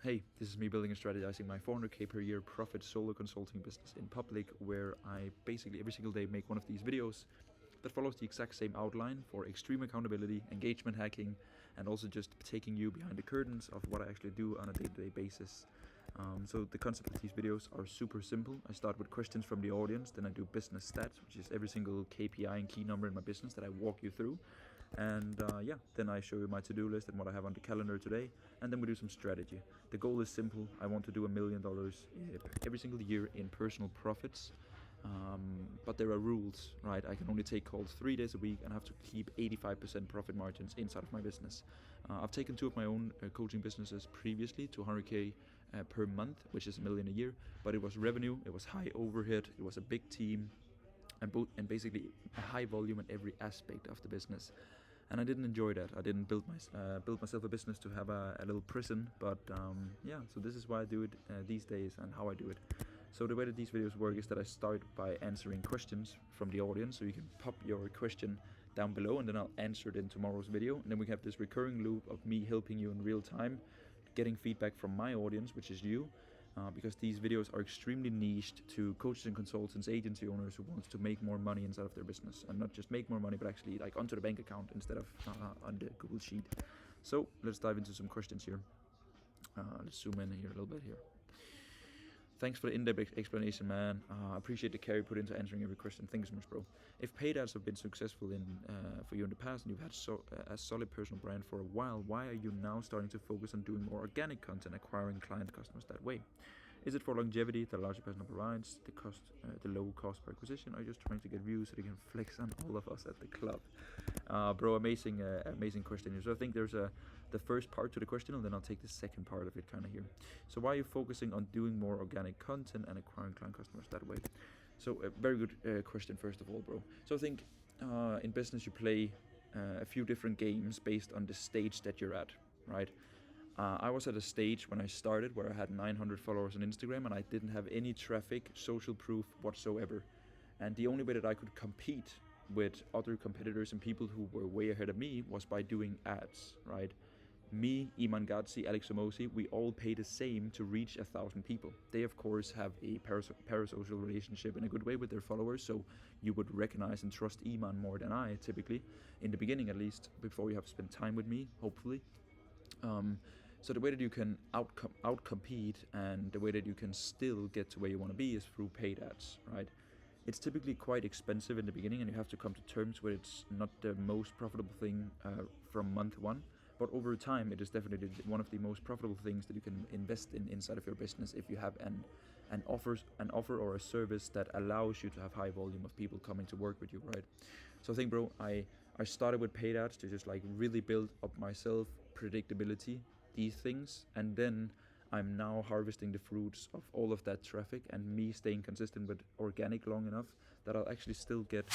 Hey, this is me building and strategizing my 400k per year profit solo consulting business in public, where I basically every single day make one of these videos that follows the exact same outline for extreme accountability, engagement hacking, and also just taking you behind the curtains of what I actually do on a day-to-day basis. So the concept of these videos are super simple. I start with questions from the audience, then I do business stats, which is every single KPI and key number in my business that I walk you through. And then I show you my to-do list and what I have on the calendar today, and then we do some strategy. The goal is simple. I want to do $1 million every single year in personal profits. But there are rules, right? I can only take calls 3 days a week and have to keep 85% profit margins inside of my business. I've taken 2 of my own coaching businesses previously to 100k per month, which is $1 million a year, but it was revenue, it was high overhead, it was a big team, and basically a high volume in every aspect of the business. And I didn't enjoy that. I didn't build myself a business to have a little prison, but so this is why I do it these days and how I do it. So the way that these videos work is that I start by answering questions from the audience, so you can pop your question down below and then I'll answer it in tomorrow's video, and then we have this recurring loop of me helping you in real time, getting feedback from my audience, which is you, because these videos are extremely niched to coaches and consultants, agency owners who want to make more money inside of their business, and not just make more money, but actually like onto the bank account instead of on the Google Sheet. So let's dive into some questions here. Let's zoom in here a little bit here. Thanks for the in-depth explanation, man. I appreciate the care you put into answering every question. Thank you so much, bro. If paid ads have been successful for you in the past and you've had a solid personal brand for a while, why are you now starting to focus on doing more organic content, acquiring client customers that way? Is it for longevity that a larger person provides, the low cost per acquisition, or are you just trying to get views so they can flex on all of us at the club? Bro, amazing question here. So I think there's the first part to the question, and then I'll take the second part of it kind of here. So why are you focusing on doing more organic content and acquiring client customers that way? So a very good question, first of all, bro. So I think in business you play a few different games based on the stage that you're at, right? I was at a stage when I started where I had 900 followers on Instagram and I didn't have any traffic, social proof whatsoever. And the only way that I could compete with other competitors and people who were way ahead of me was by doing ads, right? Me, Iman Gadzhi, Alex Somosi, we all pay the same to reach 1,000 people. They of course have a parasocial relationship in a good way with their followers, so you would recognize and trust Iman more than I typically, in the beginning at least, before you have spent time with me, hopefully. So the way that you can outcompete and the way that you can still get to where you want to be is through paid ads, right? It's typically quite expensive in the beginning and you have to come to terms with it's not the most profitable thing from month one, but over time it is definitely one of the most profitable things that you can invest in inside of your business if you have an offer or a service that allows you to have high volume of people coming to work with you, right? So I think, bro, I started with paid ads to just like really build up myself, predictability, these things, and then I'm now harvesting the fruits of all of that traffic and me staying consistent with organic long enough that I'll actually still get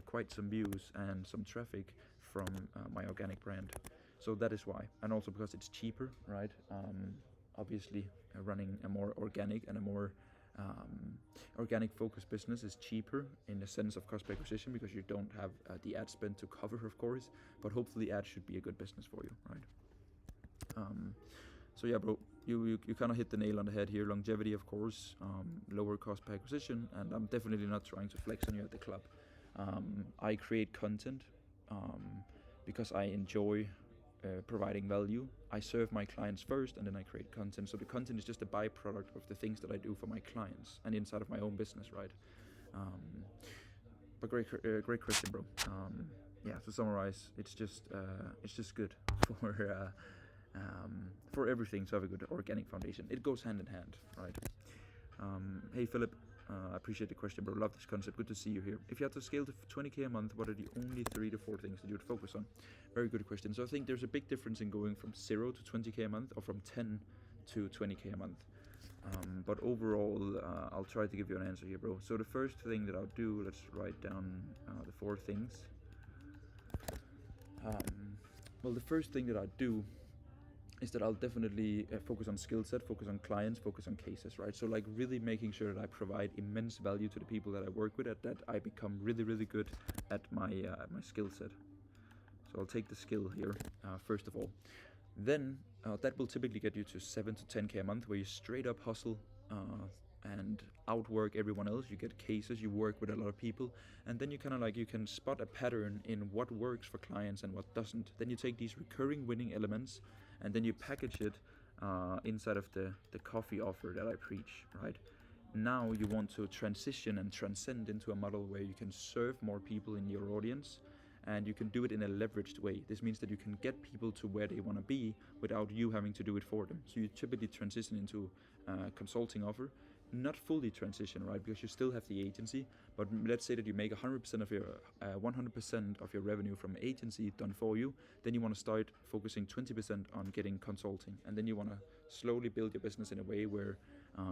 quite some views and some traffic from my organic brand. So that is why, and also because it's cheaper, right? Obviously running a more organic and a more organic focused business is cheaper in the sense of cost per acquisition because you don't have the ad spend to cover, of course, but hopefully ads should be a good business for you, right? So yeah, bro, you kind of hit the nail on the head here. Longevity, of course, lower cost per acquisition, and I'm definitely not trying to flex on you at the club. I create content because I enjoy providing value. I serve my clients first and then I create content. So the content is just a byproduct of the things that I do for my clients and inside of my own business, right? But great question, bro. To summarize, it's just good for everything to have a good organic foundation. It goes hand in hand, right? Hey Philip, I appreciate the question, bro. Love this concept. Good to see you here. If you had to scale to 20k a month, what are the only 3 to 4 things that you would focus on? Very good question. So I think there's a big difference in going from 0 to 20k a month or from 10 to 20k a month. But overall, I'll try to give you an answer here, bro. So the first thing that I'll do, let's write down the 4 things. The first thing that I do is that I'll definitely focus on skill set, focus on clients, focus on cases, right? So like really making sure that I provide immense value to the people that I work with, that I become really, really good at my skill set. So I'll take the skill here, first of all. Then that will typically get you to 7 to 10k a month, where you straight up hustle and outwork everyone else. You get cases, you work with a lot of people, and then you kind of like, you can spot a pattern in what works for clients and what doesn't. Then you take these recurring winning elements and then you package it inside of the coffee offer that I preach, right? Now you want to transition and transcend into a model where you can serve more people in your audience, and you can do it in a leveraged way. This means that you can get people to where they want to be without you having to do it for them. So you typically transition into a consulting offer, not fully transition, right? Because you still have the agency, but let's say that you make 100% of your 100% of your revenue from agency done for you. Then you want to start focusing 20% on getting consulting, and then you want to slowly build your business in a way where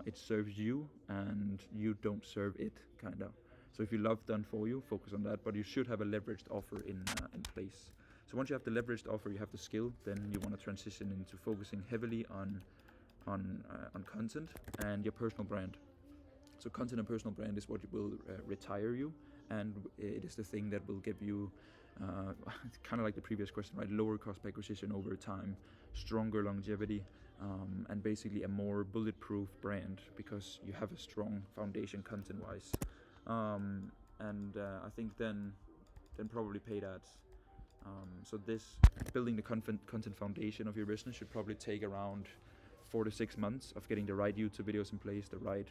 it serves you and you don't serve it, kind of. So if you love done for you, focus on that, but you should have a leveraged offer in place. So once you have the leveraged offer, you have the skill, then you want to transition into focusing heavily on content and your personal brand. So content and personal brand is what will retire you, and it is the thing that will give you, kind of like the previous question, right? Lower cost per acquisition over time, stronger longevity, and basically a more bulletproof brand because you have a strong foundation content-wise. I think then probably paid ads. So this building the content foundation of your business should probably take around 4 to 6 months of getting the right YouTube videos in place, the right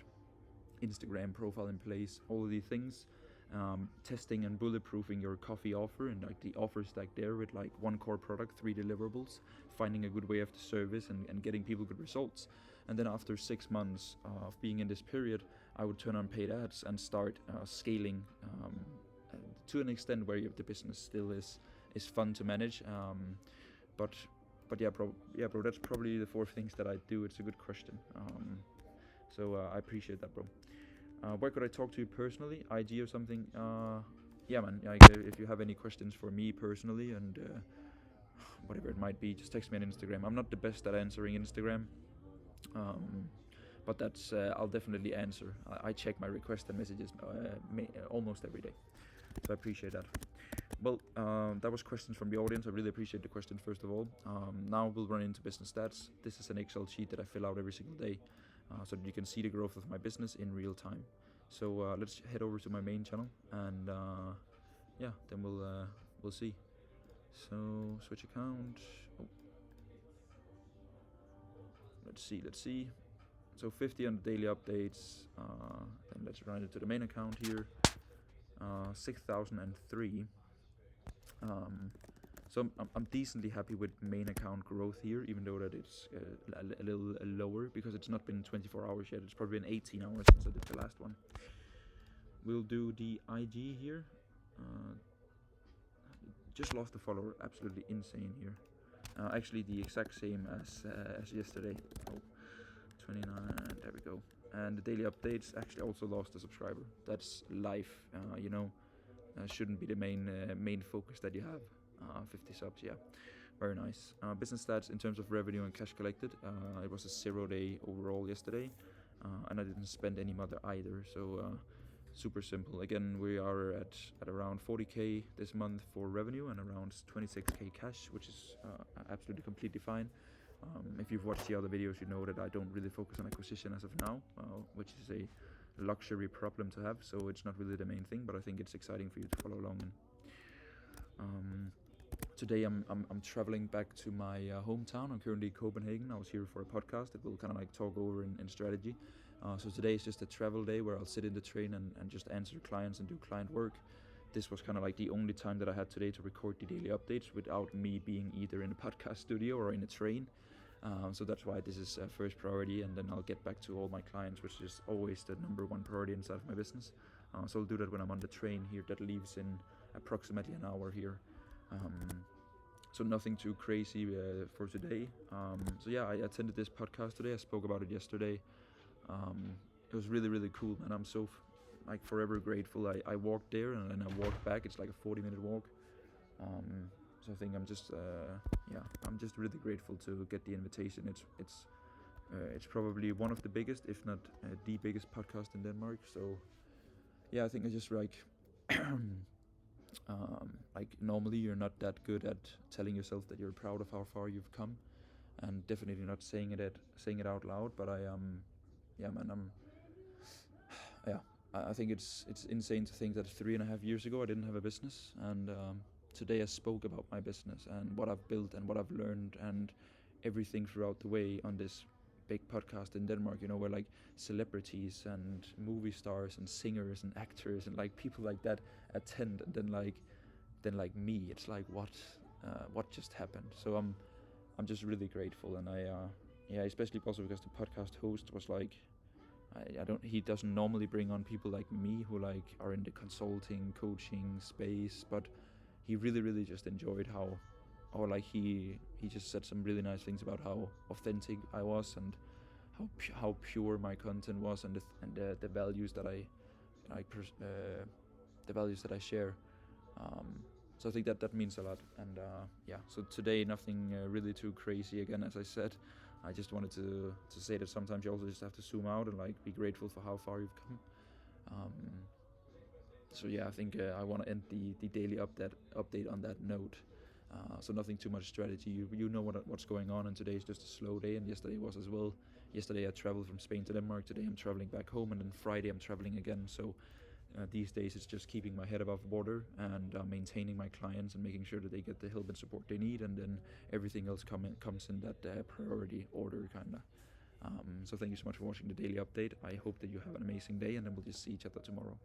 Instagram profile in place, all of these things. Testing and bulletproofing your coffee offer and like the offer stack there with like 1 core product, 3 deliverables, finding a good way of the service and getting people good results. And then after 6 months of being in this period, I would turn on paid ads and start scaling to an extent where the business still is fun to manage. But yeah, bro, that's probably the 4 things that I do. It's a good question. So I appreciate that, bro. Where could I talk to you personally? IG or something? Yeah, man. Like, if you have any questions for me personally and whatever it might be, just text me on Instagram. I'm not the best at answering Instagram, but that's I'll definitely answer. I check my requests and messages almost every day, so I appreciate that. Well, that was questions from the audience. I really appreciate the questions, first of all. Now we'll run into business stats. This is an Excel sheet that I fill out every single day, so that you can see the growth of my business in real time. So let's head over to my main channel, and yeah, then we'll see. So switch account. Oh. Let's see. So 50 on the daily updates. Then let's run it to the main account here. 6,003. So I'm decently happy with main account growth here, even though that it's a little lower because it's not been 24 hours yet. It's probably been 18 hours since I did the last one. We'll do the IG here. Just lost a follower, absolutely insane here. Actually the exact same as yesterday. Oh, 29, there we go. And the daily updates actually also lost a subscriber. That's life, shouldn't be the main focus that you have. 50 subs, yeah, very nice. Business stats in terms of revenue and cash collected, it was a 0 day overall yesterday, and I didn't spend any money either, so super simple. Again, we are at around 40k this month for revenue and around 26k cash, which is absolutely completely fine. If you've watched the other videos, you know that I don't really focus on acquisition as of now, which is a luxury problem to have, so it's not really the main thing, but I think it's exciting for you to follow along. Today I'm traveling back to my hometown. I'm currently in Copenhagen. I was here for a podcast that we'll kind of like talk over in strategy. So today is just a travel day where I'll sit in the train and just answer clients and do client work. This was kind of like the only time that I had today to record the daily updates without me being either in a podcast studio or in a train. So that's why this is first priority, and then I'll get back to all my clients, which is always the number 1 priority inside of my business. So I'll do that when I'm on the train here that leaves in approximately an hour here. So nothing too crazy for today. So yeah, I attended this podcast today. I spoke about it yesterday. It was really, really cool, and I'm so forever grateful. I walked there and then I walked back. It's like a 40-minute walk. So I think I'm just really grateful to get the invitation. It's probably one of the biggest, if not the biggest podcast in Denmark. So yeah, I think I just normally you're not that good at telling yourself that you're proud of how far you've come. and definitely not saying it out loud. But yeah, man, yeah, I think it's insane to think that 3.5 years ago I didn't have a business, and today I spoke about my business and what I've built and what I've learned and everything throughout the way on this big podcast in Denmark, where like celebrities and movie stars and singers and actors and like people like that attend, and then like me, it's like what just happened. So I'm just really grateful, and yeah, especially also because the podcast host was like, he doesn't normally bring on people like me who like are in the consulting coaching space, but he really just enjoyed how, or like he just said some really nice things about how authentic I was and how pure my content was, and the values that the values that I share. So I think that means a lot, and yeah. So today nothing really too crazy again, as I said. I just wanted to say that sometimes you also just have to zoom out and like be grateful for how far you've come. So yeah, I think I want to end the daily update on that note. So nothing too much strategy. You know what's going on, and today is just a slow day, and yesterday was as well. Yesterday I traveled from Spain to Denmark. Today I'm traveling back home, and then Friday I'm traveling again. So these days it's just keeping my head above water and maintaining my clients and making sure that they get the help and support they need, and then everything else comes in that priority order, kinda. So thank you so much for watching the daily update. I hope that you have an amazing day, and then we'll just see each other tomorrow.